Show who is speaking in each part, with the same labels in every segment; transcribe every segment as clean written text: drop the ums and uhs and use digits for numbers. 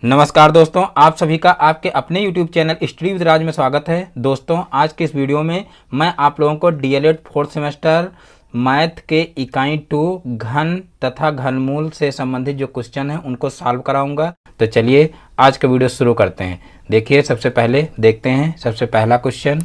Speaker 1: नमस्कार दोस्तों, आप सभी का आपके अपने YouTube चैनल हिस्ट्री विद राज में स्वागत है। दोस्तों, आज के इस वीडियो में मैं आप लोगों को डीएलएड फोर्थ सेमेस्टर मैथ के इकाई 2 घन तथा घनमूल से संबंधित जो क्वेश्चन हैं उनको सॉल्व कराऊंगा। तो चलिए आज का वीडियो शुरू करते हैं। देखिए, सबसे पहले देखते हैं सबसे पहला क्वेश्चन।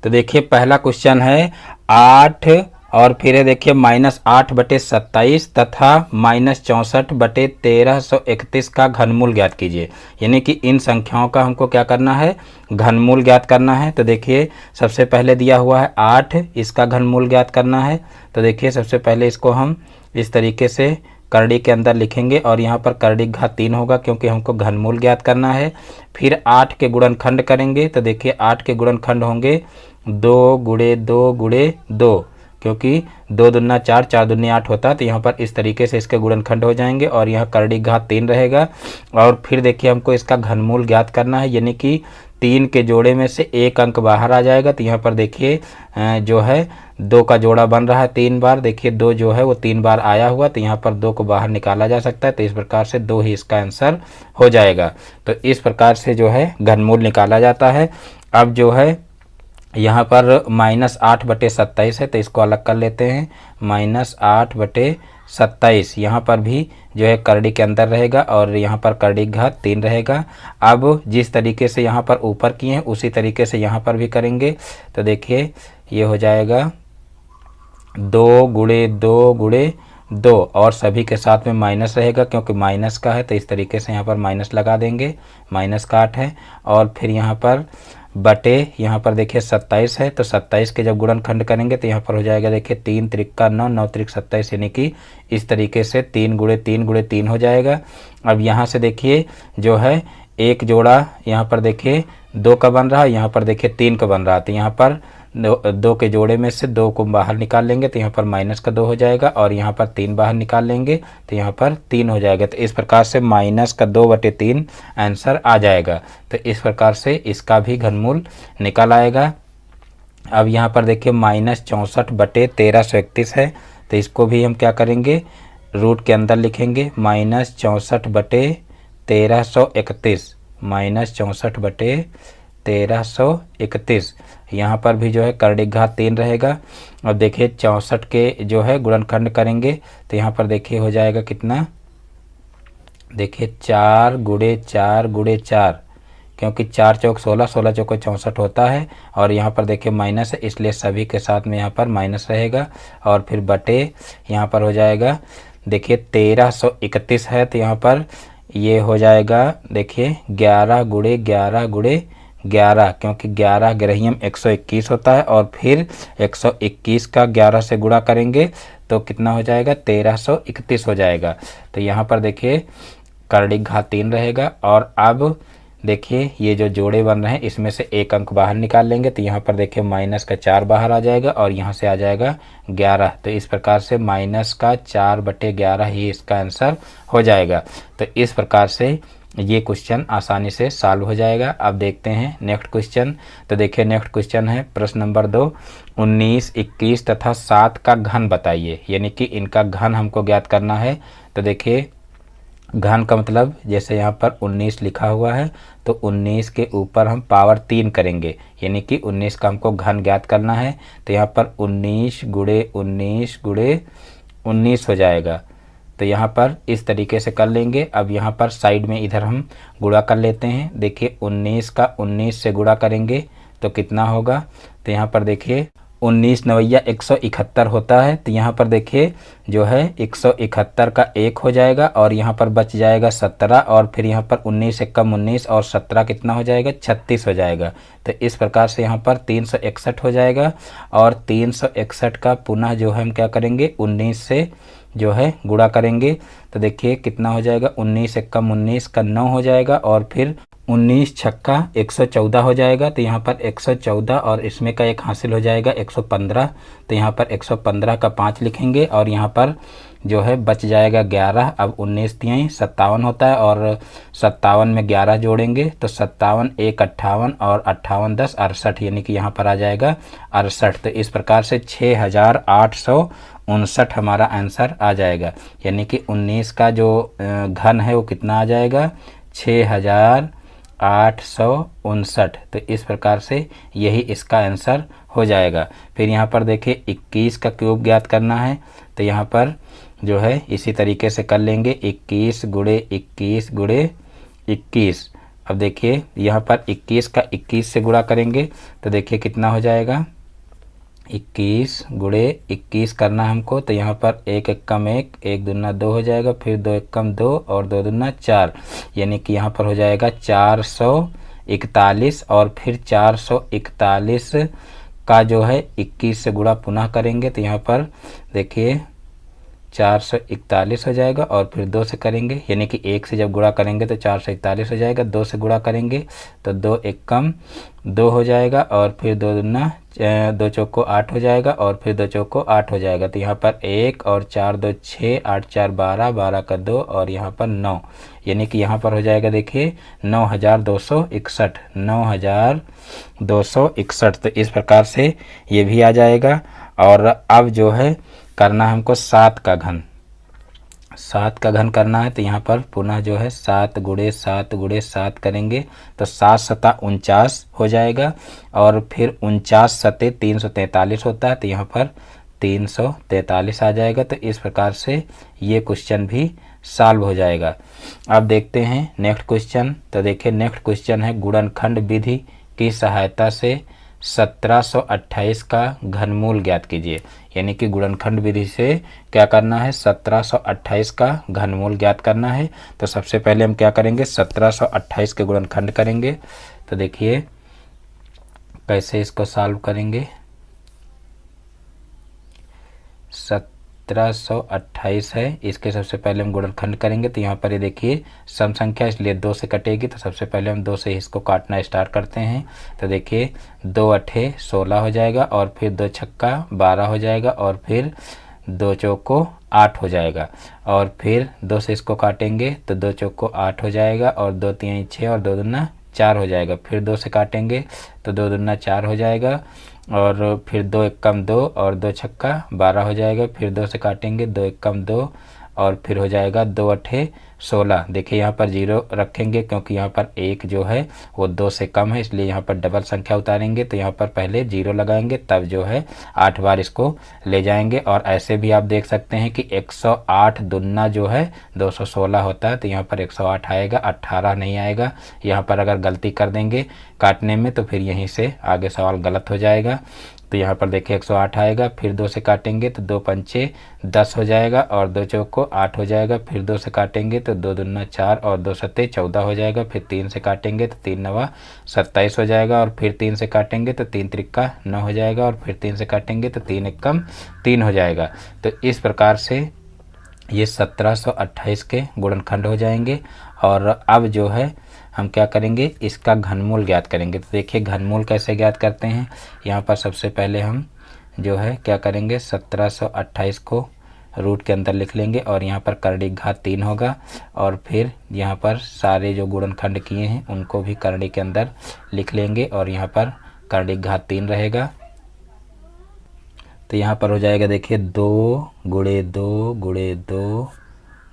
Speaker 1: तो देखिए, पहला क्वेश्चन है 8 और फिर देखिए -8/27 तथा -64/1331 का घनमूल ज्ञात कीजिए। यानी कि इन संख्याओं का हमको क्या करना है, घनमूल ज्ञात करना है। तो देखिए, सबसे पहले दिया हुआ है 8, इसका घनमूल ज्ञात करना है। तो देखिए, सबसे पहले इसको हम इस तरीके से करड़ी के अंदर लिखेंगे और यहाँ पर करड़ी घात 3 होगा क्योंकि हमको घनमूल ज्ञात करना है। फिर 8 के गुणनखंड करेंगे। तो देखिए, 8 के गुणनखंड होंगे 2 × 2 × 2, क्योंकि 2 दूना 4, 4 दूनी 8 होता है। तो यहाँ पर इस तरीके से इसके गुणनखंड हो जाएंगे और यहाँ करड़ी घात 3 रहेगा। और फिर देखिए, हमको इसका घनमूल ज्ञात करना है, यानी कि 3 के जोड़े में से एक अंक बाहर आ जाएगा। तो यहाँ पर देखिए जो है 2 का जोड़ा बन रहा है 3 बार। देखिए 2 जो है वो 3 बार आया हुआ, तो यहाँ पर 2 को बाहर निकाला जा सकता है। तो इस प्रकार से 2 ही इसका आंसर हो जाएगा। तो इस प्रकार से जो है घनमूल निकाला जाता है। अब जो है यहाँ पर -8/27 है, तो इसको अलग कर लेते हैं। -8/27 यहाँ पर भी जो है करड़ी के अंदर रहेगा और यहाँ पर करड़ी घात 3 रहेगा। अब जिस तरीके से यहाँ पर ऊपर किए हैं उसी तरीके से यहाँ पर भी करेंगे। तो देखिए, ये हो जाएगा 2 × 2 × 2 और सभी के साथ में माइनस रहेगा क्योंकि माइनस का है। तो इस तरीके से यहाँ पर माइनस लगा देंगे, माइनस का 8 है। और फिर यहाँ पर बटे यहाँ पर देखिए 27 है, तो 27 के जब गुणनखंड करेंगे तो यहाँ पर हो जाएगा देखिए 3 × 9, 9 × 27, यानी कि इस तरीके से 3 × 3 × 3 हो जाएगा। अब यहाँ से देखिए जो है एक जोड़ा यहाँ पर देखिए 2 का बन रहा है, यहाँ पर देखिए 3 का बन रहा है। तो यहाँ पर 2 के जोड़े में से 2 को बाहर निकाल लेंगे तो यहाँ पर -2 हो जाएगा और यहाँ पर 3 बाहर निकाल लेंगे तो यहाँ पर 3 हो जाएगा। तो इस प्रकार से -2/3 आंसर आ जाएगा। तो इस प्रकार से इसका भी घनमूल निकल आएगा। अब यहाँ पर देखिए -64/1331 है, तो इसको भी हम क्या करेंगे, रूट के अंदर लिखेंगे। -64/1331, -64/1331। यहाँ पर भी जो है करड़ी घात 3 रहेगा। अब देखिए 64 के जो है गुणनखंड करेंगे तो यहाँ पर देखिए हो जाएगा कितना, देखिए 4 × 4 × 4, क्योंकि 4 चौक 16, 16 चौक 64 होता है। और यहाँ पर देखिए माइनस है, इसलिए सभी के साथ में यहाँ पर माइनस रहेगा। और फिर बटे यहाँ पर हो जाएगा देखिए 1331 है, तो यहाँ पर ये हो जाएगा देखिए 11 × 11 × 11, क्योंकि 11 ग्रहियम 121 होता है। और फिर 121 का 11 से गुणा करेंगे तो कितना हो जाएगा, 1331 हो जाएगा। तो यहाँ पर देखिए करड़ी घात 3 रहेगा। और अब देखिए ये जो जोड़े बन रहे हैं इसमें से एक अंक बाहर निकाल लेंगे तो यहाँ पर देखिए -4 बाहर आ जाएगा और यहाँ से आ जाएगा 11। तो इस प्रकार से -4/11 ही इसका आंसर हो जाएगा। तो इस प्रकार से ये क्वेश्चन आसानी से सॉल्व हो जाएगा। अब देखते हैं नेक्स्ट क्वेश्चन। तो देखिए नेक्स्ट क्वेश्चन है प्रश्न नंबर 2, 19, 21 तथा 7 का घन बताइए। यानी कि इनका घन हमको ज्ञात करना है। तो देखिए घन का मतलब जैसे यहाँ पर 19 लिखा हुआ है तो 19 के ऊपर हम पावर 3 करेंगे, यानी कि 19 का हमको घन ज्ञात करना है। तो यहाँ पर 19 × 19 × 19 हो जाएगा। तो यहाँ पर इस तरीके से कर लेंगे। अब यहाँ पर साइड में इधर हम गुणा कर लेते हैं। देखिए 19 का 19 से गुणा करेंगे तो कितना होगा, तो यहाँ पर देखिए 19 9 171 होता है। तो यहाँ पर देखिए जो है 171 का 1 हो जाएगा और यहाँ पर बच जाएगा 17 और फिर यहाँ पर 19 से कम 19 और 17 कितना हो जाएगा, 36 हो जाएगा। तो इस प्रकार से यहाँ पर 361 हो जाएगा। और 361 का पुनः जो है हम क्या करेंगे, 19 से जो है गुणा करेंगे तो देखिए कितना हो जाएगा, 19 से कम 19 का 9 हो जाएगा और फिर 19 छक्का 114 हो जाएगा। तो यहाँ पर 114 और इसमें का एक हासिल हो जाएगा 115। तो यहाँ पर 115 का 5 लिखेंगे और यहाँ पर जो है बच जाएगा 11। अब 19 3 57 होता है और 57 में 11 जोड़ेंगे तो 57 1 58 और 58 10 68, यानी कि यहाँ पर आ जाएगा 68। तो इस प्रकार से 6859 हमारा आंसर आ जाएगा। यानी कि 19 का जो घन है वो कितना आ जाएगा, 6859। तो इस प्रकार से यही इसका आंसर हो जाएगा। फिर यहाँ पर देखिए 21 का क्यूब ज्ञात करना है, तो यहाँ पर जो है इसी तरीके से कर लेंगे, 21 गुणे 21 गुणे 21। अब देखिए यहाँ पर 21 का 21 से गुणा करेंगे तो देखिए कितना हो जाएगा, 21 गुणे 21 करना हमको, तो यहाँ पर 1 एकम 1, 1 दूना 2 हो जाएगा, फिर 2 एकम 2 और 2 दूना 4, यानी कि यहाँ पर हो जाएगा 441। और फिर 441 का जो है 21 से गुणा पुनः करेंगे तो यहाँ पर देखिए 441 हो जाएगा, और फिर 2 से करेंगे, यानी कि 1 से जब गुणा करेंगे तो 441 हो जाएगा, 2 से गुणा करेंगे तो 2 एकम 2 हो जाएगा, और फिर 2 दूना 2 चौको 8 हो जाएगा, और फिर 2 चौको 8 हो जाएगा। तो यहाँ पर 1 और 4 2 6, 8 4 12, 12 का 2 और यहाँ पर 9, यानी कि यहाँ पर हो जाएगा देखिए 9261, 9261। तो इस प्रकार से ये भी आ जाएगा। और अब जो है करना हमको 7 का घन, 7 का घन करना है, तो यहाँ पर पुनः जो है 7 गुणे 7 गुणे 7 करेंगे तो 7 सता 49 हो जाएगा, और फिर 49 सते 343 होता है, तो यहाँ पर 343 आ जाएगा। तो इस प्रकार से ये क्वेश्चन भी सॉल्व हो जाएगा। अब देखते हैं नेक्स्ट क्वेश्चन। तो देखिए नेक्स्ट क्वेश्चन है गुणनखंड विधि की सहायता से 1728 का घनमूल ज्ञात कीजिए, यानी कि गुणनखंड विधि से क्या करना है, 1728 का घनमूल ज्ञात करना है। तो सबसे पहले हम क्या करेंगे, 1728 के गुणनखंड करेंगे। तो देखिए कैसे इसको सॉल्व करेंगे। 1728 है, इसके सबसे पहले हम गुणनखंड करेंगे। तो यहाँ पर ये देखिए सम संख्या, इसलिए 2 से कटेगी, तो सबसे पहले हम 2 से इसको काटना स्टार्ट करते हैं। तो देखिए 2 अठे 16 हो जाएगा, और फिर 2 छक्का 12 हो जाएगा, और फिर 2 चौको 8 हो जाएगा, और फिर 2 से इसको काटेंगे तो 2 चौको 8 हो जाएगा, और 2 3 6 और 2 दूना 4 हो जाएगा। फिर 2 से काटेंगे तो 2 दूना 4 हो जाएगा, और फिर 2 एकम 2 और 2 छक्का 12 हो जाएगा। फिर 2 से काटेंगे 2 एकम 2, और फिर हो जाएगा 2 अठे 16। देखिए यहाँ पर 0 रखेंगे क्योंकि यहाँ पर 1 जो है वो 2 से कम है, इसलिए यहाँ पर डबल संख्या उतारेंगे, तो यहाँ पर पहले 0 लगाएंगे, तब जो है 8 बार इसको ले जाएंगे। और ऐसे भी आप देख सकते हैं कि 108 दुना जो है 216 होता है, तो यहाँ पर 108 आएगा, 18 नहीं आएगा। यहाँ पर अगर गलती कर देंगे काटने में तो फिर यहीं से आगे सवाल गलत हो जाएगा। तो यहाँ पर देखिए 108 आएगा, फिर 2 से काटेंगे तो 2 पंचे 10 हो जाएगा, और 2 चौको 8 हो जाएगा। फिर 2 से काटेंगे तो 2 दूना 4 और 2 सत्ते 14 हो जाएगा। फिर 3 से काटेंगे तो 3 नवा 27 हो जाएगा, और फिर 3 से काटेंगे तो 3 त्रिक्का 9 हो जाएगा, और फिर 3 से काटेंगे तो 3 एकम 3 हो जाएगा। तो इस प्रकार से ये 1728 के गुणनखंड हो जाएंगे। और अब जो है हम क्या करेंगे, इसका घनमूल ज्ञात करेंगे। तो देखिए घनमूल कैसे ज्ञात करते हैं। यहाँ पर सबसे पहले हम जो है क्या करेंगे, 1728 को रूट के अंदर लिख लेंगे, और यहाँ पर करड़ी घात 3 होगा, और फिर यहाँ पर सारे जो गुणनखंड किए हैं उनको भी करड़ी के अंदर लिख लेंगे, और यहाँ पर करड़ी घात 3 रहेगा। तो यहाँ पर हो जाएगा देखिए 2 गुणे 2 गुणे 2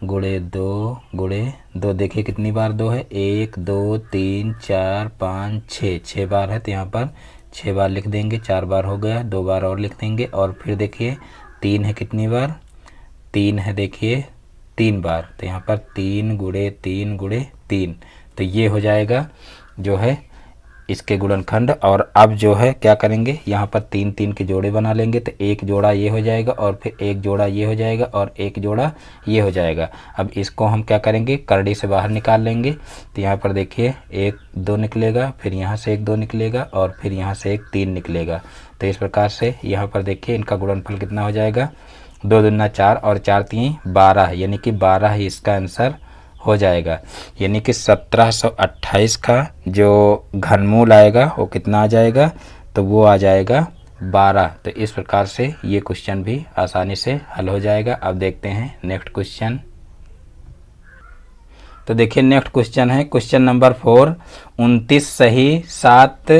Speaker 1: गुणे 2 गुणे 2, देखिए कितनी बार 2 है, 1 2 3 4 5 6, 6 बार है, तो यहाँ पर 6 बार लिख देंगे, 4 बार हो गया, 2 बार और लिख देंगे। और फिर देखिए 3 है, कितनी बार 3 है, देखिए 3 बार, तो यहाँ पर 3 गुणे 3 गुणे 3, तो ये हो जाएगा जो है इसके गुणनखंड। और अब जो है क्या करेंगे, यहाँ पर 3 3 के जोड़े बना लेंगे, तो एक जोड़ा ये हो जाएगा, और फिर एक जोड़ा ये हो जाएगा, और एक जोड़ा ये हो जाएगा। अब इसको हम क्या करेंगे, करड़ी से बाहर निकाल लेंगे। तो यहाँ पर देखिए 1 2 निकलेगा, फिर यहाँ से 1 2 निकलेगा, और फिर यहाँ से 1 3 निकलेगा। तो इस प्रकार से यहाँ पर देखिए इनका गुणनफल कितना हो जाएगा, 2 दूना 4 और 4 3 12, यानी कि 12 ही इसका आंसर हो जाएगा। यानी कि 1728 का जो घनमूल आएगा वो कितना आ जाएगा, तो वो आ जाएगा 12। तो इस प्रकार से ये क्वेश्चन भी आसानी से हल हो जाएगा। अब देखते हैं नेक्स्ट क्वेश्चन। तो देखिए नेक्स्ट क्वेश्चन है क्वेश्चन नंबर 4, 29 सही 7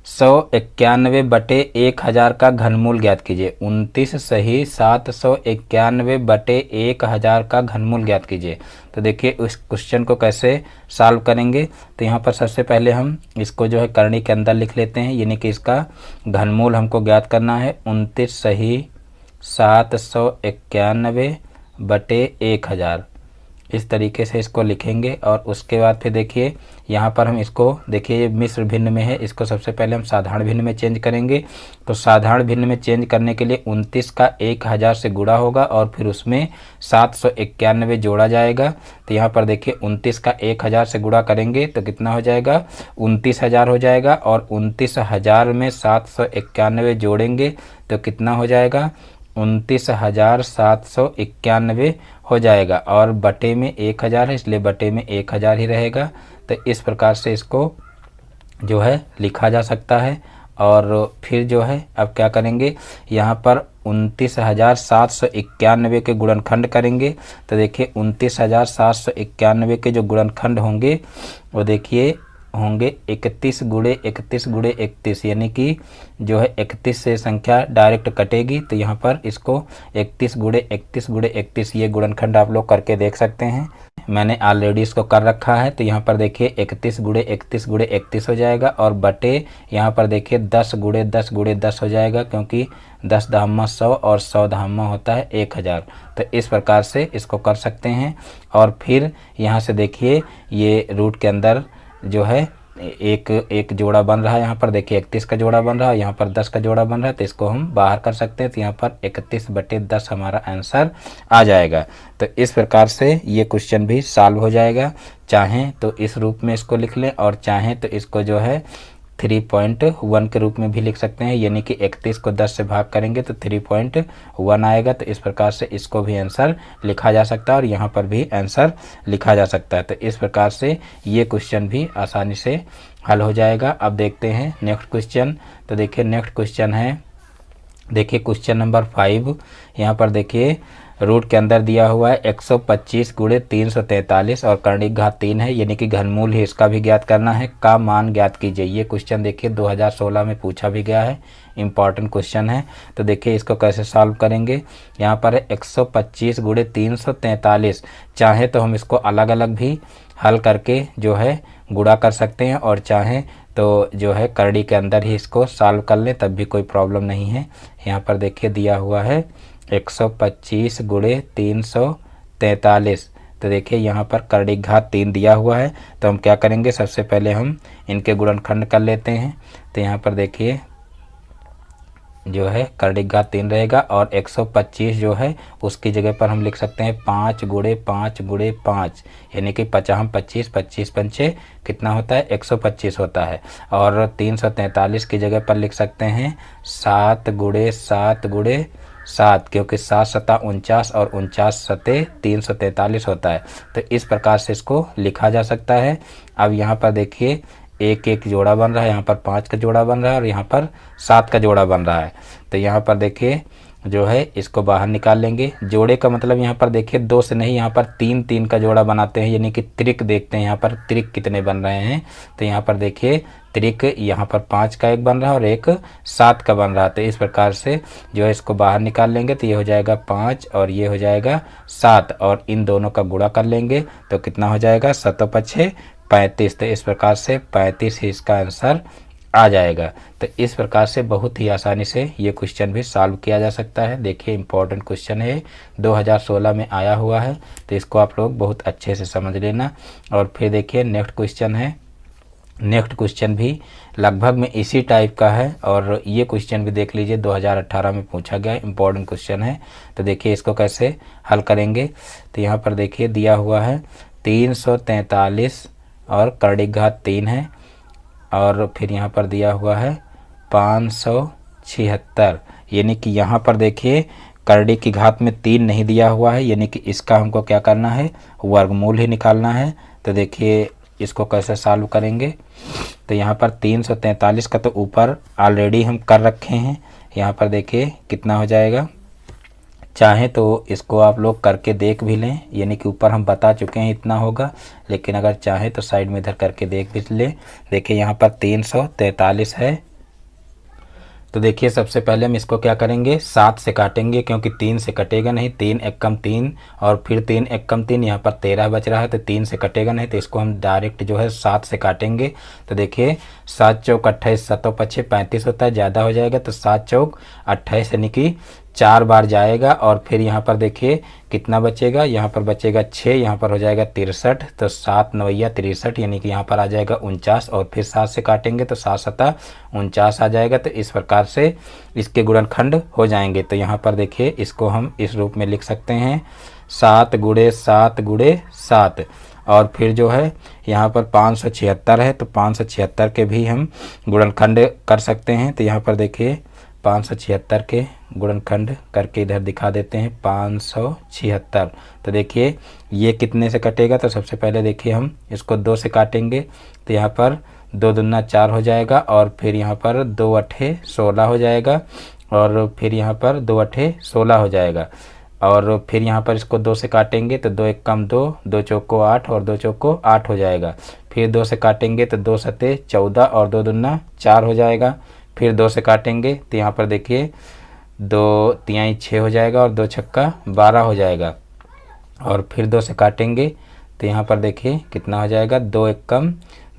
Speaker 1: 2991/1000 का घनमूल ज्ञात कीजिए। 29 सही 791/1000 का घनमूल ज्ञात कीजिए। तो देखिए उस क्वेश्चन को कैसे सॉल्व करेंगे। तो यहाँ पर सबसे पहले हम इसको जो है करनी के अंदर लिख लेते हैं, यानी कि इसका घनमूल हमको ज्ञात करना है। 29 सही 791/1000 इस तरीके से इसको लिखेंगे। और उसके बाद फिर देखिए यहाँ पर हम इसको देखिए ये मिश्र भिन्न में है, इसको सबसे पहले हम साधारण भिन्न में चेंज करेंगे। तो साधारण भिन्न में चेंज करने के लिए 29 का 1000 से गुणा होगा और फिर उसमें 791 जोड़ा जाएगा। तो यहाँ पर देखिए 29 का 1000 से गुणा करेंगे तो कितना हो जाएगा, 29,000 हो जाएगा। और 29,000 में 791 जोड़ेंगे तो कितना हो जाएगा, 29,791 हो जाएगा। और बटे में 1000 है इसलिए बटे में 1000 ही रहेगा। तो इस प्रकार से इसको जो है लिखा जा सकता है। और फिर जो है अब क्या करेंगे, यहाँ पर 29,791 के गुणनखंड करेंगे। तो देखिए 29,791 के जो गुणनखंड होंगे वो देखिए होंगे 31 × 31 × 31, यानी कि जो है 31 से संख्या डायरेक्ट कटेगी। तो यहाँ पर इसको 31 × 31 × 31 ये गुणनखंड आप लोग करके देख सकते हैं। मैंने ऑलरेडी इसको कर रखा है। तो यहाँ पर देखिए 31 × 31 × 31 हो जाएगा और बटे यहाँ पर देखिए 10 × 10 × 10 हो जाएगा, क्योंकि 10 धामा 100 और 100 धामा होता है 1000। तो इस प्रकार से इसको कर सकते हैं। और फिर यहाँ से देखिए ये रूट के अंदर जो है एक जोड़ा बन रहा है। यहाँ पर देखिए 31 का जोड़ा बन रहा है, यहाँ पर 10 का जोड़ा बन रहा है। तो इसको हम बाहर कर सकते हैं। तो यहाँ पर 31/10 हमारा आंसर आ जाएगा। तो इस प्रकार से ये क्वेश्चन भी सॉल्व हो जाएगा। चाहें तो इस रूप में इसको लिख लें और चाहें तो इसको जो है 3.1 के रूप में भी लिख सकते हैं, यानी कि 31 को 10 से भाग करेंगे तो 3.1 आएगा। तो इस प्रकार से इसको भी आंसर लिखा जा सकता है और यहाँ पर भी आंसर लिखा जा सकता है। तो इस प्रकार से ये क्वेश्चन भी आसानी से हल हो जाएगा। अब देखते हैं नेक्स्ट क्वेश्चन। तो देखिए नेक्स्ट क्वेश्चन है, देखिए क्वेश्चन नंबर 5। यहाँ पर देखिए रूट के अंदर दिया हुआ है 125 × 343 और करणिक घात 3 है, यानी कि घनमूल है, इसका भी ज्ञात करना है। का मान ज्ञात कीजिए। ये क्वेश्चन देखिए 2016 में पूछा भी गया है, इम्पॉर्टेंट क्वेश्चन है। तो देखिए इसको कैसे सॉल्व करेंगे। यहाँ पर है 125 × 343। चाहे तो हम इसको अलग अलग भी हल करके जो है गुणा कर सकते हैं और चाहें तो जो है करड़ी के अंदर ही इसको सॉल्व कर लें, तब भी कोई प्रॉब्लम नहीं है। यहाँ पर देखिए दिया हुआ है 125 × 343। तो देखिए यहाँ पर करणिक घात 3 दिया हुआ है। तो हम क्या करेंगे, सबसे पहले हम इनके गुणनखंड कर लेते हैं। तो यहाँ पर देखिए जो है करणिक घात 3 रहेगा और 125 जो है उसकी जगह पर हम लिख सकते हैं 5 × 5 × 5, यानी कि 50 25 25 पंचे कितना होता है, 125 होता है। और 343 की जगह पर लिख सकते हैं 7 × 7 × 7, क्योंकि 7 7 49 और 49 7 343 होता है। तो इस प्रकार से इसको लिखा जा सकता है। अब यहाँ पर देखिए एक एक जोड़ा बन रहा है, यहाँ पर 5 का जोड़ा बन रहा है और यहाँ पर 7 का जोड़ा बन रहा है। तो यहाँ पर देखिए जो है इसको बाहर निकाल लेंगे। जोड़े का मतलब यहाँ पर देखिए 2 से नहीं, यहाँ पर 3 3 का जोड़ा बनाते हैं, यानी कि त्रिक देखते हैं यहाँ पर त्रिक कितने बन रहे हैं। तो यहाँ पर देखिए त्रिक यहाँ पर 5 का एक बन रहा है और एक 7 का बन रहा है। तो इस प्रकार से जो है इसको बाहर निकाल लेंगे। तो ये हो जाएगा 5 और ये हो जाएगा 7 और इन दोनों का गुणा कर लेंगे तो कितना हो जाएगा, 7 5 35। तो इस प्रकार से 35 ही इसका आंसर आ जाएगा। तो इस प्रकार से बहुत ही आसानी से ये क्वेश्चन भी सॉल्व किया जा सकता है। देखिए इंपॉर्टेंट क्वेश्चन है, 2016 में आया हुआ है, तो इसको आप लोग बहुत अच्छे से समझ लेना। और फिर देखिए नेक्स्ट क्वेश्चन है। नेक्स्ट क्वेश्चन भी लगभग में इसी टाइप का है और ये क्वेश्चन भी देख लीजिए 2018 में पूछा गया, इंपॉर्टेंट क्वेश्चन है। तो देखिए इसको कैसे हल करेंगे। तो यहाँ पर देखिए दिया हुआ है 343 और करणिक घात 3 है और फिर यहाँ पर दिया हुआ है 576, यानी कि यहाँ पर देखिए करणिक की घात में 3 नहीं दिया हुआ है, यानी कि इसका हमको क्या करना है, वर्गमूल ही निकालना है। तो देखिए इसको कैसे सॉल्व करेंगे। तो यहाँ पर 343 का तो ऊपर ऑलरेडी हम कर रखे हैं। यहाँ पर देखिए कितना हो जाएगा, चाहे तो इसको आप लोग करके देख भी लें, यानी कि ऊपर हम बता चुके हैं इतना होगा, लेकिन अगर चाहे तो साइड में इधर करके देख भी लें। देखिए यहाँ पर 343 है तो देखिए सबसे पहले हम इसको क्या करेंगे, 7 से काटेंगे, क्योंकि 3 से कटेगा नहीं। 3 एकम 3 और फिर 3 एकम 3, यहाँ पर 13 बच रहा है, तो 3 से कटेगा नहीं, तो इसको हम डायरेक्ट जो है 7 से काटेंगे। तो देखिए 7 चौक 28, 7 पछे 35 होता है, ज़्यादा हो जाएगा, तो 7 चौक 28 यानी कि 4 बार जाएगा। और फिर यहाँ पर देखिए कितना बचेगा, यहाँ पर बचेगा 6, यहाँ पर हो जाएगा 63, तो 7 नवैया 63 यानी कि यहाँ पर आ जाएगा 49। और फिर 7 से काटेंगे तो 7 सता 49 आ जाएगा। तो इस प्रकार से इसके गुणनखंड हो जाएंगे। तो यहाँ पर देखिए इसको हम इस रूप में लिख सकते हैं, 7 गुणे 7 गुणे 7। और फिर जो है यहाँ पर 576 है, तो 576 के भी हम गुणनखंड कर सकते हैं। तो यहाँ पर देखिए 576 के गुणनखंड करके इधर दिखा देते हैं, 576। तो देखिए ये कितने से कटेगा, तो सबसे पहले देखिए हम इसको 2 से काटेंगे, तो यहाँ पर 2 दूना 4 हो जाएगा, और फिर यहाँ पर 2 अठे 16 हो जाएगा, और फिर यहाँ पर 2 अठे 16 हो जाएगा। और फिर यहाँ पर इसको 2 से काटेंगे तो 2 एकम 2, 2 चौको 8 और 2 चौको 8 हो जाएगा। फिर 2 से काटेंगे तो 2 सते 14 और 2 दूना 4 हो जाएगा। फिर 2 से काटेंगे तो यहाँ पर देखिए 2 तिहाई 6 हो जाएगा, और 2 छक्का 12 हो जाएगा। और फिर 2 से काटेंगे तो यहाँ पर देखिए कितना हो जाएगा, 2 एकम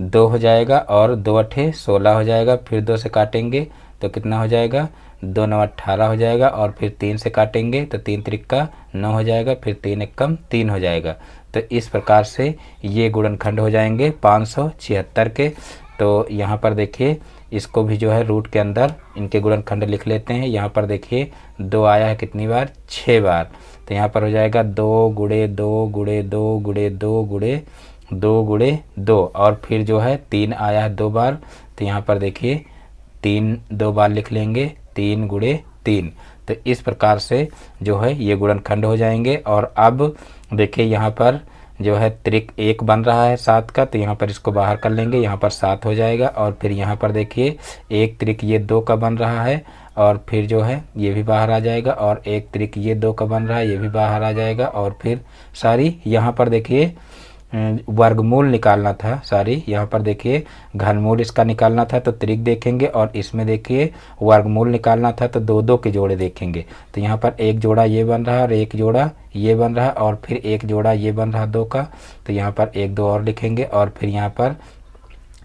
Speaker 1: 2 हो जाएगा, और 2 अठे 16 हो जाएगा। फिर 2 से काटेंगे तो कितना हो जाएगा, 2 9 18 हो जाएगा। और फिर 3 से काटेंगे तो 3 त्रिक्का 9 हो जाएगा, फिर 3 एकम 3 हो जाएगा। तो इस प्रकार से ये गुणनखंड हो जाएंगे 576 के। तो यहाँ पर देखिए इसको भी जो है रूट के अंदर इनके गुणनखंड लिख लेते हैं। यहाँ पर देखिए 2 आया है कितनी बार, 6 बार। तो यहाँ पर हो जाएगा 2 गुणे 2 गुणे 2 गुणे 2 गुणे 2 गुणे 2। और फिर जो है 3 आया है 2 बार, तो यहाँ पर देखिए 3 2 बार लिख लेंगे, 3 गुणे 3। तो इस प्रकार से जो है ये गुणनखंड हो जाएंगे। और अब देखिए यहाँ पर जो है त्रिक 1 बन रहा है 7 का, तो यहाँ पर इसको बाहर कर लेंगे, यहाँ पर 7 हो जाएगा। और फिर यहाँ पर देखिए 1 त्रिक ये 2 का बन रहा है, और फिर जो है ये भी बाहर आ जाएगा। और 1 त्रिक ये 2 का बन रहा है, ये भी बाहर आ जाएगा। और फिर सारी यहाँ पर देखिए वर्गमूल निकालना था, सारी यहाँ पर देखिए घनमूल इसका निकालना था, तो त्रिक देखेंगे। और इसमें देखिए वर्गमूल निकालना था, तो 2 के जोड़े देखेंगे। तो यहाँ पर 1 जोड़ा ये बन रहा है, और 1 जोड़ा ये बन रहा है, और फिर 1 जोड़ा ये बन रहा है 2 का, तो यहाँ पर 1 2 और लिखेंगे। और फिर यहाँ पर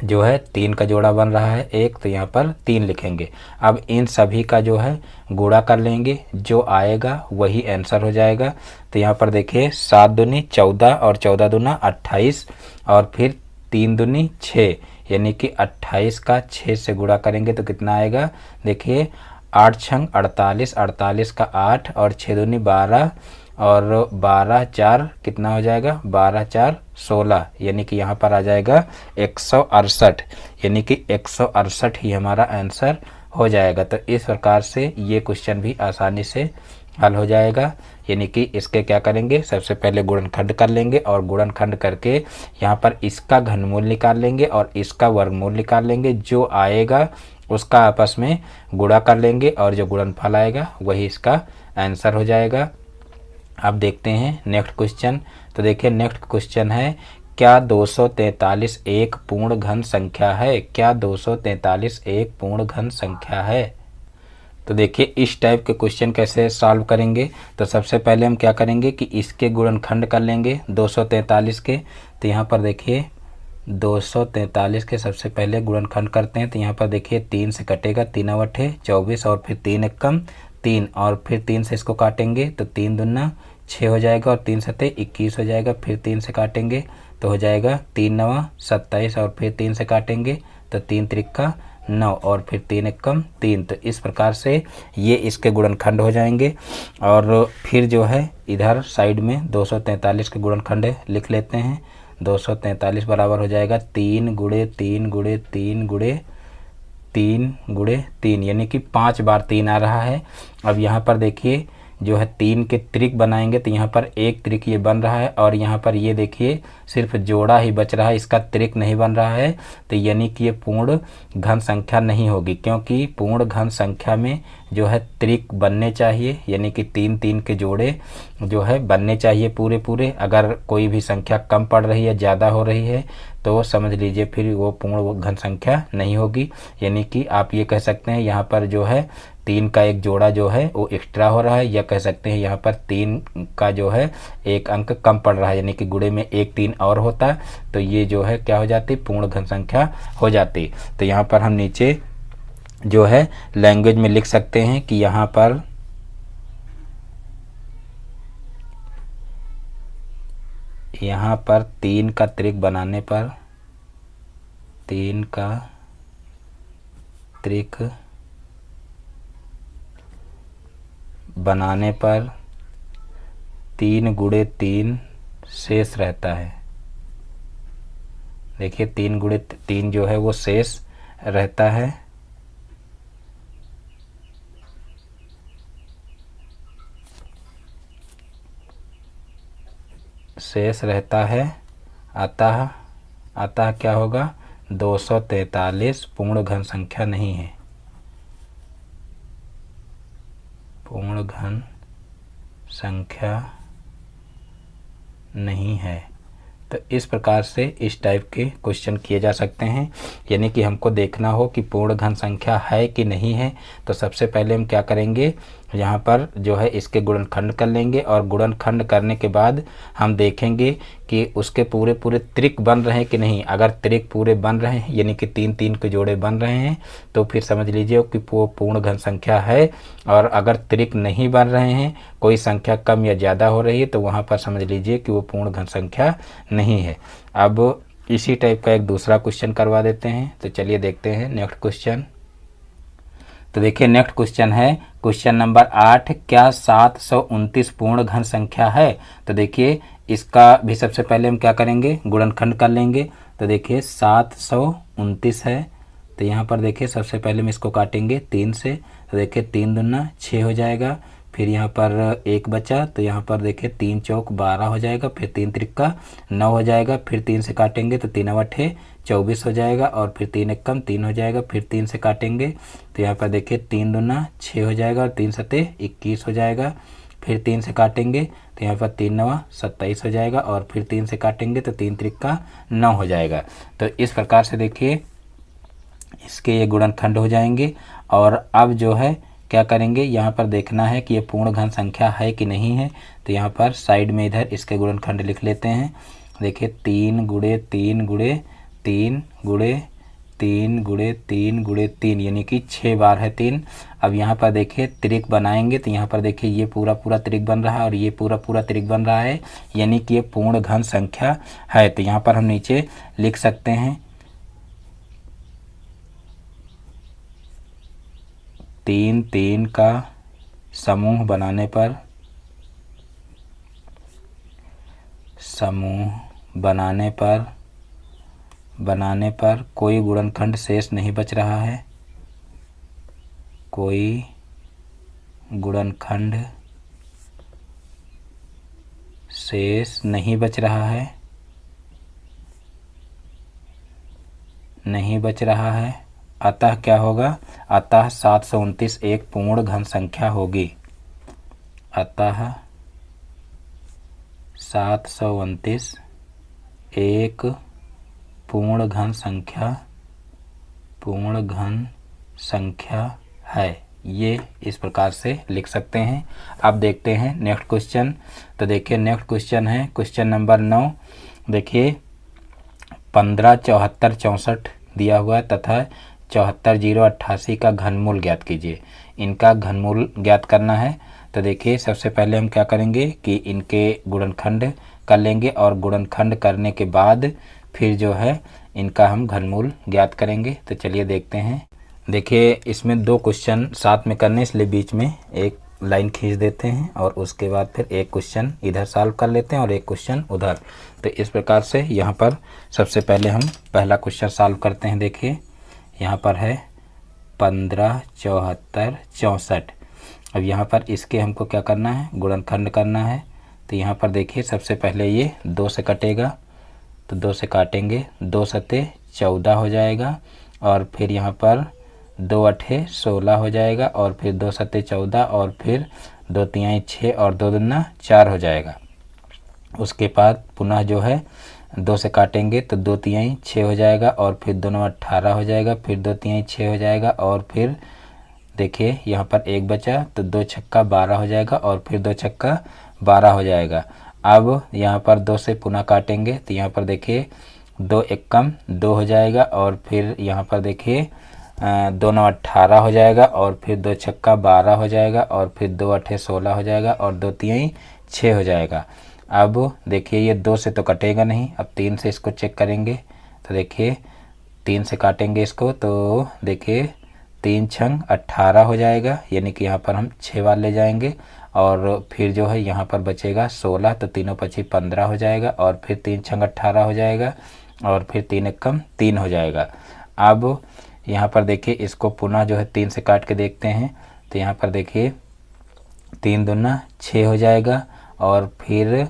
Speaker 1: जो है 3 का जोड़ा बन रहा है 1, तो यहाँ पर 3 लिखेंगे। अब इन सभी का जो है गुणा कर लेंगे, जो आएगा वही आंसर हो जाएगा। तो यहाँ पर देखिए 7 दूनी 14 और 14 दूना 28, और फिर 3 दूनी 6 यानी कि 28 का 6 से गुणा करेंगे तो कितना आएगा, देखिए 8 छंग 48, 48 का 8 और 6 दूनी 12, और 12 4 कितना हो जाएगा, 12 4 16 यानी कि यहाँ पर आ जाएगा 168, यानी कि 168 ही हमारा आंसर हो जाएगा। तो इस प्रकार से ये क्वेश्चन भी आसानी से हल हो जाएगा। यानी कि इसके क्या करेंगे, सबसे पहले गुणनखंड कर लेंगे, और गुणनखंड करके यहाँ पर इसका घनमूल निकाल लेंगे और इसका वर्गमूल निकाल लेंगे। जो आएगा उसका आपस में गुणा कर लेंगे, और जो गुणनफल आएगा वही इसका आंसर हो जाएगा। अब देखते हैं नेक्स्ट क्वेश्चन। तो देखिए नेक्स्ट क्वेश्चन है, क्या 243 एक पूर्ण घन संख्या है? क्या 243 एक पूर्ण घन संख्या है? तो देखिए इस टाइप के क्वेश्चन कैसे सॉल्व करेंगे। तो सबसे पहले हम क्या करेंगे कि इसके गुणनखंड कर लेंगे 243 के। तो यहाँ पर देखिए 243 के सबसे पहले गुणनखंड करते हैं। तो यहाँ पर देखिए 3 से कटेगा, 3 अवठे 24, और फिर 3 एकम 3, और फिर 3 से इसको काटेंगे तो 3 दूना 6 हो जाएगा, और 3 सते 21 हो जाएगा। फिर 3 से काटेंगे तो हो जाएगा 3 9 27, और फिर 3 से काटेंगे तो 3 त्रिक्का 9, और फिर 3 एकम 3। तो इस प्रकार से ये इसके गुणनखंड हो जाएंगे। और फिर जो है इधर साइड में 243 के गुणनखंड लिख लेते हैं। 243 बराबर हो जाएगा 3 गुणे 3 गुणे 3 गुणे 3 गुणे 3, यानी कि 5 बार 3 आ रहा है। अब यहाँ पर देखिए जो है 3 के त्रिक बनाएंगे, तो यहाँ पर 1 त्रिक ये बन रहा है, और यहाँ पर ये देखिए सिर्फ जोड़ा ही बच रहा है, इसका त्रिक नहीं बन रहा है। तो यानी कि ये पूर्ण घन संख्या नहीं होगी, क्योंकि पूर्ण घन संख्या में जो है त्रिक बनने चाहिए, यानी कि 3 3 के जोड़े जो है बनने चाहिए पूरे पूरे। अगर कोई भी संख्या कम पड़ रही है, ज़्यादा हो रही है, तो समझ लीजिए फिर वो पूर्ण घन संख्या नहीं होगी। यानी कि आप ये कह सकते हैं यहाँ पर जो है 3 का एक जोड़ा जो है वो एक्स्ट्रा हो रहा है, या कह सकते हैं यहाँ पर 3 का जो है एक अंक कम पड़ रहा है, यानी कि गुणे में एक 3 और होता, तो ये जो है क्या हो जाती, पूर्ण घन संख्या हो जाती। तो यहाँ पर हम नीचे जो है लैंग्वेज में लिख सकते हैं कि यहाँ पर यहाँ पर 3 का त्रिक बनाने पर 3 का त्रिक बनाने पर 3 गुणे 3 शेष रहता है। देखिए 3 गुणे 3 जो है वो शेष रहता है। शेष रहता है, अतः क्या होगा, 243 पूर्ण घन संख्या नहीं है, पूर्ण घन संख्या नहीं है। तो इस प्रकार से इस टाइप के क्वेश्चन किए जा सकते हैं। यानी कि हमको देखना हो कि पूर्ण घन संख्या है कि नहीं है, तो सबसे पहले हम क्या करेंगे, यहाँ पर जो है इसके गुणनखंड कर लेंगे, और गुणनखंड करने के बाद हम देखेंगे कि उसके पूरे पूरे त्रिक बन रहे हैं कि नहीं। अगर त्रिक पूरे बन रहे हैं, यानी कि 3 के जोड़े बन रहे हैं, तो फिर समझ लीजिए कि वो पूर्ण घन संख्या है। और अगर त्रिक नहीं बन रहे हैं, कोई संख्या कम या ज़्यादा हो रही है, तो वहाँ पर समझ लीजिए कि वो पूर्ण घन संख्या नहीं है। अब इसी टाइप का एक दूसरा क्वेश्चन करवा देते हैं। तो चलिए देखते हैं नेक्स्ट क्वेश्चन। तो देखिए नेक्स्ट क्वेश्चन है क्वेश्चन नंबर 8, क्या 729 पूर्ण घन संख्या है। तो देखिए इसका भी सबसे पहले हम क्या करेंगे, गुणनखंड कर लेंगे। तो देखिए 729 है, तो यहाँ पर देखिए सबसे पहले हम इसको काटेंगे 3 से। तो देखिए 3 दूना 6 हो जाएगा, फिर यहाँ पर 1 बचा, तो यहाँ पर देखिए 3 चौक 12 हो जाएगा, फिर 3 त्रिक्का 9 हो जाएगा, फिर 3 से काटेंगे तो 3 अट्ठे 24 हो जाएगा, और फिर 3 एकम 3 हो जाएगा, फिर 3 से काटेंगे तो यहाँ पर देखिए 3 दूना 6 हो जाएगा, और 3 सते 21 हो जाएगा, फिर 3 से काटेंगे तो यहाँ पर 3 नवा 27 हो जाएगा, और फिर 3 से काटेंगे तो 3 त्रिक्का 9 हो जाएगा। तो इस प्रकार से देखिए इसके ये गुणनखंड हो जाएंगे। और अब जो है क्या करेंगे, यहाँ पर देखना है कि ये पूर्ण घन संख्या है कि नहीं है। तो यहाँ पर साइड में इधर इसके गुणनखंड लिख लेते हैं। देखिए 3 गुणे 3 गुणे 3 गुणे 3 गुणे 3 गुणे 3, यानी कि 6 बार है 3। अब यहाँ पर देखिए त्रिक बनाएंगे, तो यहाँ पर देखिए ये पूरा पूरा त्रिक बन रहा है, और ये पूरा पूरा त्रिक बन रहा है, यानी कि ये पूर्ण घन संख्या है। तो यहाँ पर हम नीचे लिख सकते हैं 3 3 का समूह बनाने पर कोई गुणनखंड शेष नहीं बच रहा है, कोई गुणनखंड शेष नहीं बच रहा है, अतः क्या होगा, अतः 729 एक पूर्ण घन संख्या होगी। अतः 729 एक पूर्ण घन संख्या है। ये इस प्रकार से लिख सकते हैं। अब देखते हैं नेक्स्ट क्वेश्चन। तो देखिए नेक्स्ट क्वेश्चन है क्वेश्चन नंबर 9। देखिए 15 74 64 दिया हुआ है तथा 74 0 88 का घनमूल ज्ञात कीजिए। इनका घनमूल ज्ञात करना है। तो देखिए सबसे पहले हम क्या करेंगे कि इनके गुणनखंड कर लेंगे, और गुणनखंड करने के बाद फिर जो है इनका हम घनमूल ज्ञात करेंगे। तो चलिए देखते हैं। देखिए इसमें 2 क्वेश्चन साथ में करने, इसलिए बीच में एक लाइन खींच देते हैं, और उसके बाद फिर एक क्वेश्चन इधर सॉल्व कर लेते हैं और एक क्वेश्चन उधर। तो इस प्रकार से यहाँ पर सबसे पहले हम पहला क्वेश्चन सॉल्व करते हैं। देखिए यहाँ पर है 15 74 64। अब यहाँ पर इसके हमको क्या करना है, गुणनखंड करना है। तो यहाँ पर देखिए सबसे पहले ये 2 से कटेगा, तो 2 से काटेंगे, 2 सते 14 हो जाएगा, और फिर यहाँ पर 2 अट्ठे 16 हो जाएगा, और फिर 2 सते 14, और फिर 2 तिहाई 6 और 2 दूना 4 हो जाएगा। उसके बाद पुनः जो है 2 से काटेंगे तो 2 तिहाई 6 हो जाएगा और फिर 2 9 18 हो जाएगा, फिर 2 तिहाई 6 हो जाएगा और फिर देखिए यहाँ पर 1 बचा तो 2 छक्का 12 हो जाएगा और फिर 2 छक्का 12 हो जाएगा। अब यहाँ पर 2 से पुनः काटेंगे तो यहाँ पर देखिए 2 एकम 2 हो जाएगा और फिर यहाँ पर देखिए 2 9 18 हो जाएगा और फिर 2 छक्का 12 हो जाएगा और फिर 2 अठे 16 हो जाएगा और 2 तिहाई 6 हो जाएगा। अब देखिए ये 2 से तो कटेगा नहीं, अब 3 से इसको चेक करेंगे तो देखिए 3 से काटेंगे इसको तो देखिए 3 छंग 18 हो जाएगा, यानी कि यहाँ पर हम 6 बार ले जाएंगे और फिर जो है यहाँ पर बचेगा 16 तो तीनों पची 15 हो जाएगा और फिर 3 छंग 18 हो जाएगा और फिर 3 एकम 3 हो जाएगा। अब यहाँ पर देखिए इसको पुनः जो है 3 से काट के देखते हैं तो यहाँ पर देखिए 3 दूना 6 हो जाएगा और फिर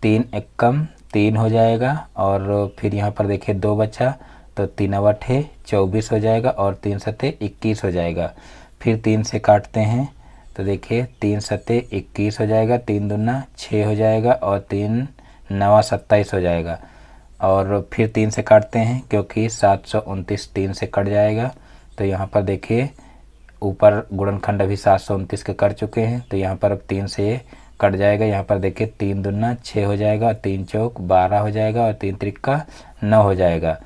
Speaker 1: 3 एकम 3 हो जाएगा और फिर यहाँ पर देखिए 2 बचा तो 3 अठे 24 हो जाएगा और 3 सते 21 हो जाएगा। फिर 3 से काटते हैं तो देखिए 3 सते 21 हो जाएगा, 3 दूना 6 हो जाएगा और 3 नवा 27 हो जाएगा और फिर 3 से काटते हैं क्योंकि 729 3 से कट जाएगा तो यहाँ पर देखिए ऊपर गुणनखंड अभी 729 के कर चुके हैं तो यहाँ पर अब 3 से कट जाएगा। यहाँ पर देखिए 3 दूना 6 हो जाएगा, 3 चौक 12 हो जाएगा और 3 त्रिक्का 9 हो जाएगा।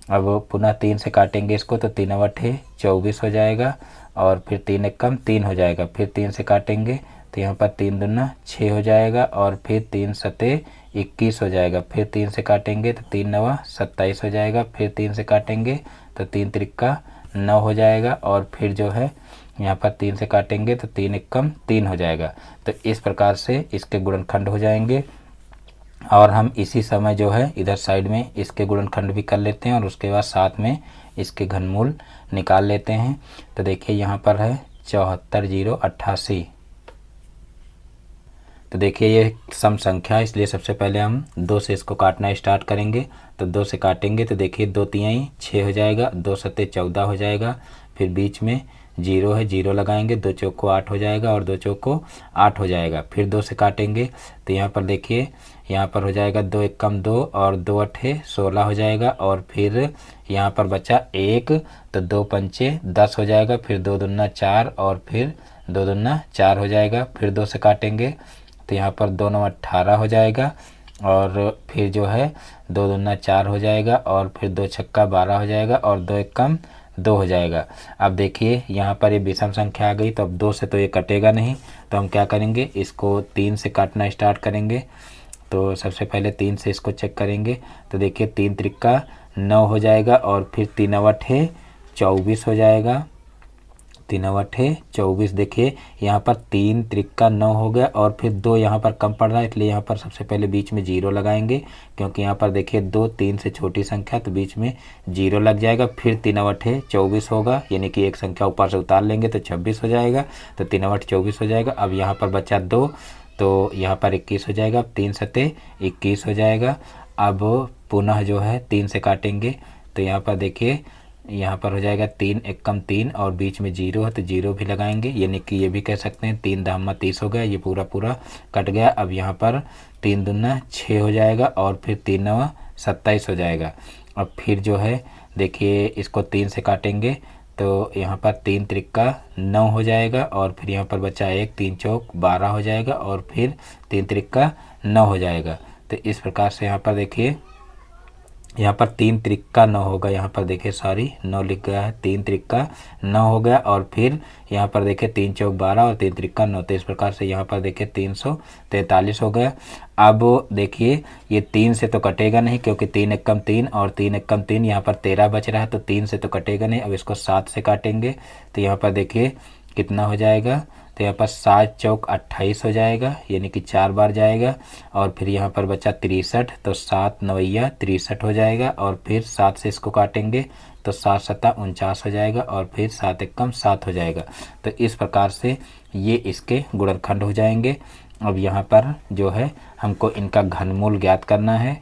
Speaker 1: अब पुनः 3 से काटेंगे इसको तो 3 अठे 24 हो जाएगा और फिर 3 एकम 3 हो जाएगा। फिर 3 से काटेंगे तो यहाँ पर 3 दूना 6 हो जाएगा और फिर 3 सते 21 हो जाएगा। फिर 3 से काटेंगे तो 3 नवा 27 हो जाएगा। फिर 3 से काटेंगे तो 3 त्रिक्का 9 हो जाएगा और फिर जो है यहाँ पर 3 से काटेंगे तो 3 एकम 3 हो जाएगा। तो इस प्रकार से इसके गुणनखंड हो जाएंगे और हम इसी समय जो है इधर साइड में इसके गुणनखंड भी कर लेते हैं और उसके बाद साथ में इसके घनमूल निकाल लेते हैं। तो देखिए यहाँ पर है 74,088। तो देखिए ये सम संख्या है, इसलिए सबसे पहले हम 2 से इसको काटना स्टार्ट करेंगे। तो 2 से काटेंगे तो देखिए 2 तिहाई 6 हो जाएगा, 2 सते 14 हो जाएगा, फिर बीच में 0 है 0 लगाएंगे, 2 चौक को 8 हो जाएगा और 2 चौक को 8 हो जाएगा। फिर 2 से काटेंगे तो यहाँ पर देखिए यहाँ पर हो जाएगा 2 एकम 2 और 2 अठे 16 हो जाएगा और फिर यहाँ पर बचा 1 तो 2 पंचे 10 हो जाएगा। फिर 2 दूना 4 और फिर 2 दूना 4 हो जाएगा। फिर 2 से काटेंगे तो यहाँ पर 2 9 18 हो जाएगा और फिर जो है 2 दूना 4 हो जाएगा और फिर 2 छक्का 12 हो जाएगा और 2 एकम 2 हो जाएगा। अब देखिए यहाँ पर ये विषम संख्या आ गई तो अब 2 से तो ये कटेगा नहीं, तो हम क्या करेंगे इसको 3 से काटना स्टार्ट करेंगे। तो सबसे पहले 3 से इसको चेक करेंगे तो देखिए 3 त्रिक्का 9 हो जाएगा और फिर 3 अठे 24 हो जाएगा, 3 अठे 24। देखिए यहाँ पर 3 त्रिक्का 9 हो गया और फिर 2 यहाँ पर कम पड़ रहा है, इसलिए यहाँ पर सबसे पहले बीच में 0 लगाएंगे क्योंकि यहाँ पर देखिए 2 3 से छोटी संख्या तो बीच में 0 लग जाएगा। फिर 3 अठे 24 होगा, यानी कि एक संख्या ऊपर से उतार लेंगे तो 26 हो जाएगा, तो 3 अठे 24 हो जाएगा। अब यहाँ पर बचा 2 तो यहाँ पर 21 हो जाएगा, 3 सते 21 हो जाएगा। अब पुनः जो है 3 से काटेंगे तो यहाँ पर देखिए यहाँ पर हो जाएगा 3 एकम 3 और बीच में 0 है तो 0 भी लगाएंगे, यानी कि ये भी कह सकते हैं 3 दामा 30 हो गया, ये पूरा पूरा कट गया। अब यहाँ पर 3 दूना 6 हो जाएगा और फिर 3 नवा 27 हो जाएगा। अब फिर जो है देखिए इसको 3 से काटेंगे तो यहाँ पर 3 त्रिक्का 9 हो जाएगा और फिर यहाँ पर बचा 1, 3 चौक 12 हो जाएगा और फिर 3 त्रिक्का 9 हो जाएगा। तो इस प्रकार से यहाँ पर देखिए यहाँ पर 3 त्रिक्का 9 होगा, यहाँ पर देखिए सॉरी 9 लिख गया है, 3 त्रिक्का 9 हो गया और फिर यहाँ पर देखिए 3 चौक 12 और 3 त्रिक्का 9। तो इस प्रकार से यहाँ पर देखिए 343 हो गया। अब देखिए ये 3 से तो कटेगा नहीं क्योंकि 3 एकम 3 और 3 एकम 3, यहाँ पर 13 बच रहा है तो 3 से तो कटेगा नहीं। अब इसको 7 से काटेंगे तो यहाँ पर देखिए कितना हो जाएगा, तो यहाँ पर 7 चौक 28 हो जाएगा, यानी कि 4 बार जाएगा और फिर यहाँ पर बचा 63 तो 7 नवैया 63 हो जाएगा और फिर 7 से इसको काटेंगे तो 7 सता 49 हो जाएगा और फिर 7 एकम 7 हो जाएगा। तो इस प्रकार से ये इसके गुणनखंड हो जाएंगे। अब यहाँ पर जो है हमको इनका घनमूल ज्ञात करना है,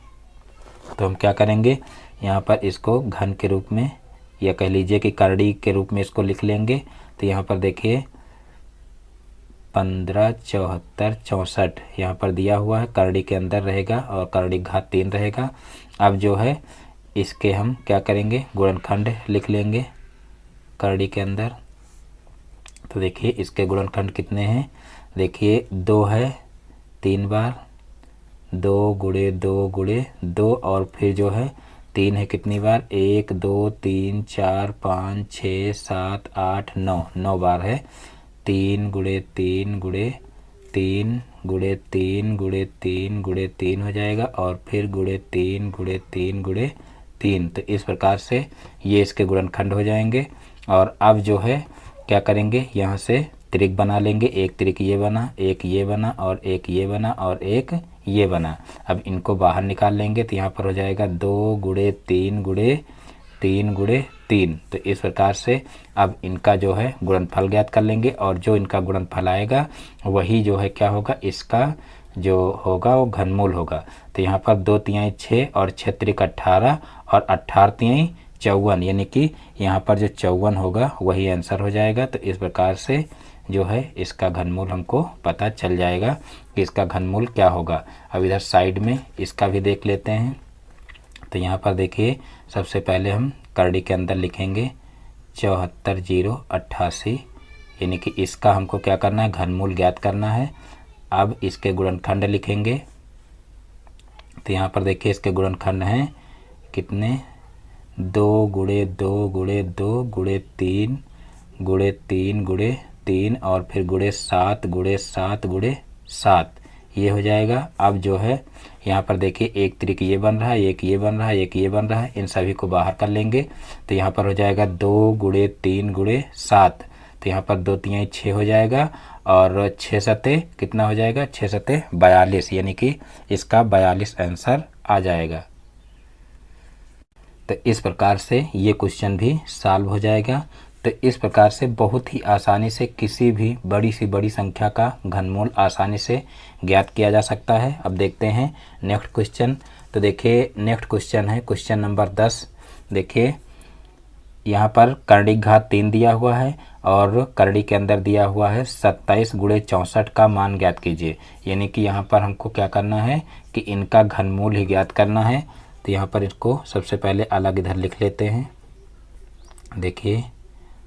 Speaker 1: तो हम क्या करेंगे यहाँ पर इसको घन के रूप में या कह लीजिए कि करड़ी के रूप में इसको लिख लेंगे। तो यहाँ पर देखिए 15, 74, 64 यहाँ पर दिया हुआ है, करड़ी के अंदर रहेगा और करड़ी घात 3 रहेगा। अब जो है इसके हम क्या करेंगे, गुणनखंड लिख लेंगे करड़ी के अंदर। तो देखिए इसके गुणनखंड कितने हैं, देखिए 2 है 3 बार, 2 गुणे 2 गुणे 2 और फिर जो है 3 है कितनी बार, 1 2 3 4 5 6 7 8 9, 9 बार है। 3 गुणे 3 गुणे 3 गुणे 3 गुणे 3 गुणे 3 हो जाएगा और फिर गुणे 3 गुणे 3 गुणे 3। तो इस प्रकार से ये इसके गुणनखंड हो जाएंगे। और अब जो है क्या करेंगे, यहाँ से त्रिक बना लेंगे, एक त्रिक ये बना, एक ये बना और एक ये बना और एक ये बना। अब इनको बाहर निकाल लेंगे तो यहाँ पर हो जाएगा 2 गुणे 3 गुणे 3 गुणे 3। तो इस प्रकार से अब इनका जो है गुणनफल ज्ञात कर लेंगे और जो इनका गुणनफल आएगा वही जो है क्या होगा, इसका जो होगा वो घनमूल होगा। तो यहाँ पर 2 तिहाई 6 और 6 त्रिक 18 और 18 तिहाई 54, यानी कि यहाँ पर जो 54 होगा वही आंसर हो जाएगा। तो इस प्रकार से जो है इसका घनमूल हमको पता चल जाएगा कि इसका घनमूल क्या होगा। अब इधर साइड में इसका भी देख लेते हैं। तो यहाँ पर देखिए सबसे पहले हम करड़ी के अंदर लिखेंगे 74 0 88, यानी कि इसका हमको क्या करना है, घनमूल ज्ञात करना है। अब इसके गुणनखंड लिखेंगे। तो यहाँ पर देखिए इसके गुणनखंड हैं कितने, 2 गुणे 2 गुणे 2 गुणे 3 गुणे 3 गुणे 3 और फिर गुणे 7 गुणे 7 गुणे 7, ये हो जाएगा। अब जो है यहाँ पर देखिए एक त्रिक ये बन रहा है, एक ये बन रहा है, एक ये बन रहा है, इन सभी को बाहर कर लेंगे। तो यहाँ पर हो जाएगा 2 गुणे 3 गुणे 7। तो यहाँ पर 2 तिहाई 6 हो जाएगा और 6 सते कितना हो जाएगा, 6 सते 42, यानी कि इसका 42 आंसर आ जाएगा। तो इस प्रकार से ये क्वेश्चन भी सॉल्व हो जाएगा। तो इस प्रकार से बहुत ही आसानी से किसी भी बड़ी सी बड़ी संख्या का घनमूल आसानी से ज्ञात किया जा सकता है। अब देखते हैं नेक्स्ट क्वेश्चन। तो देखिए नेक्स्ट क्वेश्चन है क्वेश्चन नंबर 10। देखिए यहाँ पर करड़ी घात 3 दिया हुआ है और करड़ी के अंदर दिया हुआ है 27 गुणे 64 का मान ज्ञात कीजिए। यानी कि यहाँ पर हमको क्या करना है कि इनका घनमूल ही ज्ञात करना है। तो यहाँ पर इसको सबसे पहले अलग इधर लिख लेते हैं। देखिए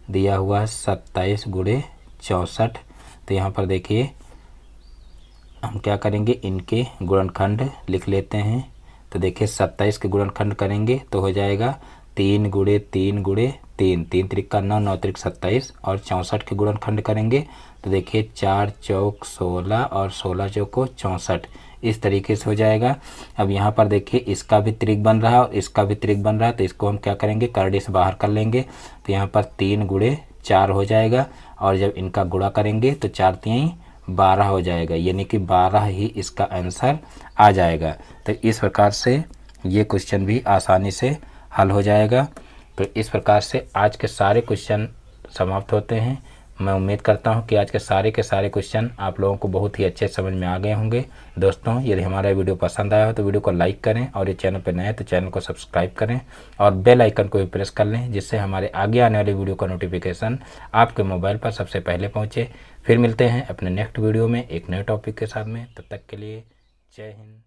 Speaker 1: दिया हुआ है 27 गुणे 64। तो यहाँ पर देखिए हम क्या करेंगे, इनके गुणनखंड लिख लेते हैं। तो देखिए 27 के गुणनखंड करेंगे तो हो जाएगा 3 गुणे 3 गुणे 3, 3 त्रिक का 9, 9 त्रिक 27 और 64 के गुणनखंड करेंगे तो देखिए 4 चौक 16 और 16 चौको 64, इस तरीके से हो जाएगा। अब यहाँ पर देखिए इसका भी त्रिक बन रहा है और इसका भी त्रिक बन रहा है, तो इसको हम क्या करेंगे, करड़ी से बाहर कर लेंगे। तो यहाँ पर 3 गुणे 4 हो जाएगा और जब इनका गुणा करेंगे तो 4 तिहाई 12 हो जाएगा, यानी कि 12 ही इसका आंसर आ जाएगा। तो इस प्रकार से ये क्वेश्चन भी आसानी से हल हो जाएगा। तो इस प्रकार से आज के सारे क्वेश्चन समाप्त होते हैं। मैं उम्मीद करता हूं कि आज के सारे क्वेश्चन आप लोगों को बहुत ही अच्छे समझ में आ गए होंगे। दोस्तों यदि हमारा वीडियो पसंद आया हो तो वीडियो को लाइक करें और ये चैनल पर नए हैं तो चैनल को सब्सक्राइब करें और बेल आइकन को भी प्रेस कर लें, जिससे हमारे आगे आने वाले वीडियो का नोटिफिकेशन आपके मोबाइल पर सबसे पहले पहुँचे। फिर मिलते हैं अपने नेक्स्ट वीडियो में एक नए टॉपिक के साथ में। तब तक के लिए जय हिंद।